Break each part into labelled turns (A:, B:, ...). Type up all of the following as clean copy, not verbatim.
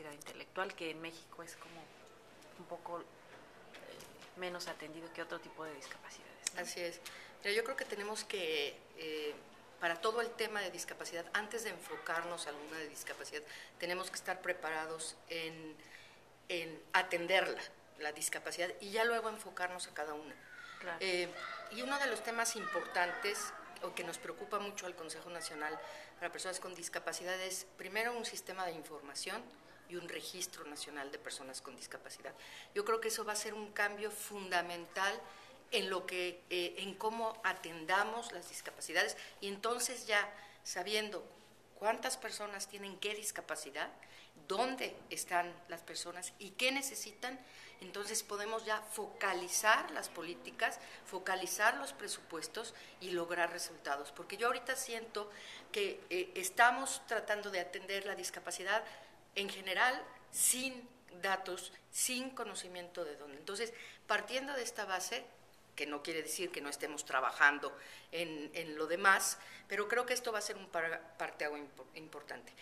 A: discapacidad intelectual, que en México es como un poco menos atendido que otro tipo de discapacidades, ¿no?
B: Así es. Pero yo creo que tenemos que, para todo el tema de discapacidad, antes de enfocarnos a alguna de discapacidad, tenemos que estar preparados en atenderla, la discapacidad, y ya luego enfocarnos a cada una.
A: Claro.
B: Y uno de los temas importantes, o que nos preocupa mucho al Consejo Nacional para Personas con Discapacidad, es primero un sistema de información y un registro nacional de personas con discapacidad. Yo creo que eso va a ser un cambio fundamental en cómo atendamos las discapacidades, y entonces ya sabiendo cuántas personas tienen qué discapacidad, dónde están las personas y qué necesitan, entonces podemos ya focalizar las políticas, focalizar los presupuestos y lograr resultados. Porque yo ahorita siento que estamos tratando de atender la discapacidad en general sin datos, sin conocimiento de dónde. Entonces, partiendo de esta base, que no quiere decir que no estemos trabajando en lo demás, pero creo que esto va a ser un parteaguas importante.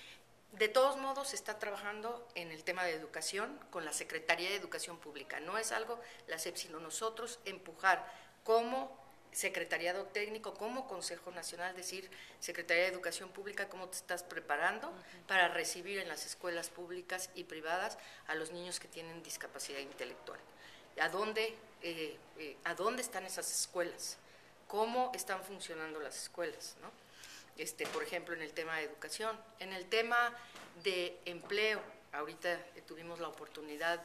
B: De todos modos, se está trabajando en el tema de educación con la Secretaría de Educación Pública. No es algo la SEP, sino nosotros empujar como Secretariado Técnico, como Consejo Nacional, decir, Secretaría de Educación Pública, ¿cómo te estás preparando para recibir en las escuelas públicas y privadas a los niños que tienen discapacidad intelectual? ¿A dónde están esas escuelas? ¿Cómo están funcionando las escuelas, ¿no? Por ejemplo, en el tema de educación, en el tema de empleo. Ahorita tuvimos la oportunidad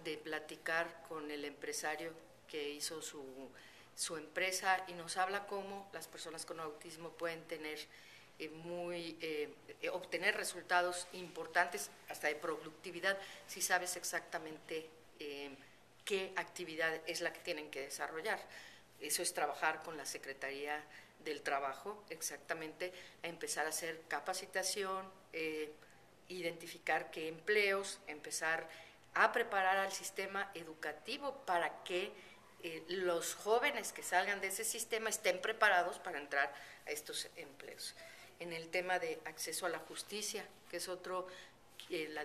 B: de platicar con el empresario que hizo su empresa y nos habla cómo las personas con autismo pueden tener obtener resultados importantes, hasta de productividad, si sabes exactamente qué actividad es la que tienen que desarrollar. Eso es trabajar con la Secretaría del Trabajo, exactamente, a empezar a hacer capacitación, identificar qué empleos, empezar a preparar al sistema educativo para que los jóvenes que salgan de ese sistema estén preparados para entrar a estos empleos. En el tema de acceso a la justicia, que es otro,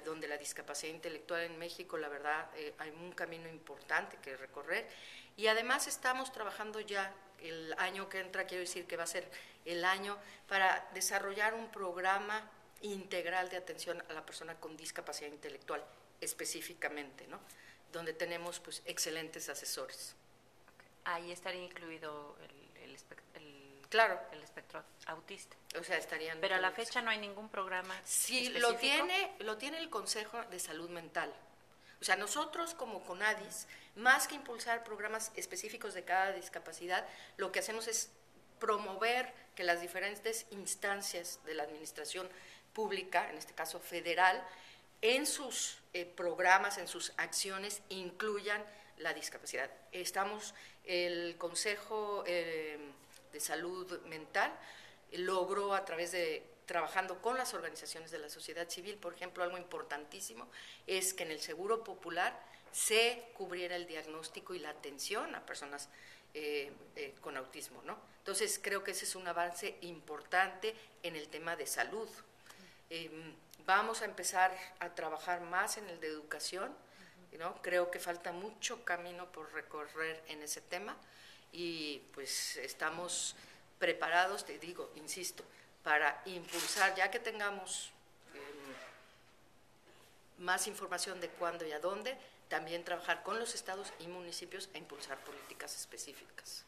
B: donde la discapacidad intelectual en México, la verdad, hay un camino importante que recorrer, y además estamos trabajando ya el año que entra, quiero decir que va a ser el año para desarrollar un programa integral de atención a la persona con discapacidad intelectual, específicamente, ¿no? Donde tenemos pues excelentes asesores.
A: Ahí estaría incluido
B: claro,
A: el espectro autista.
B: O sea, estarían.
A: Pero a la fecha no hay ningún programa.
B: Sí,
A: específico.
B: lo tiene el Consejo de Salud Mental. O sea, nosotros como CONADIS, más que impulsar programas específicos de cada discapacidad, lo que hacemos es promover que las diferentes instancias de la administración pública, en este caso federal, en sus programas, en sus acciones, incluyan la discapacidad. El Consejo de Salud Mental logró, a través de trabajando con las organizaciones de la sociedad civil, por ejemplo, algo importantísimo es que en el Seguro Popular se cubriera el diagnóstico y la atención a personas con autismo, ¿no? Entonces, creo que ese es un avance importante en el tema de salud. Vamos a empezar a trabajar más en el de educación, ¿no? Creo que falta mucho camino por recorrer en ese tema y pues estamos preparados, te digo, insisto, para impulsar, ya que tengamos más información de cuándo y a dónde, también trabajar con los estados y municipios a impulsar políticas específicas.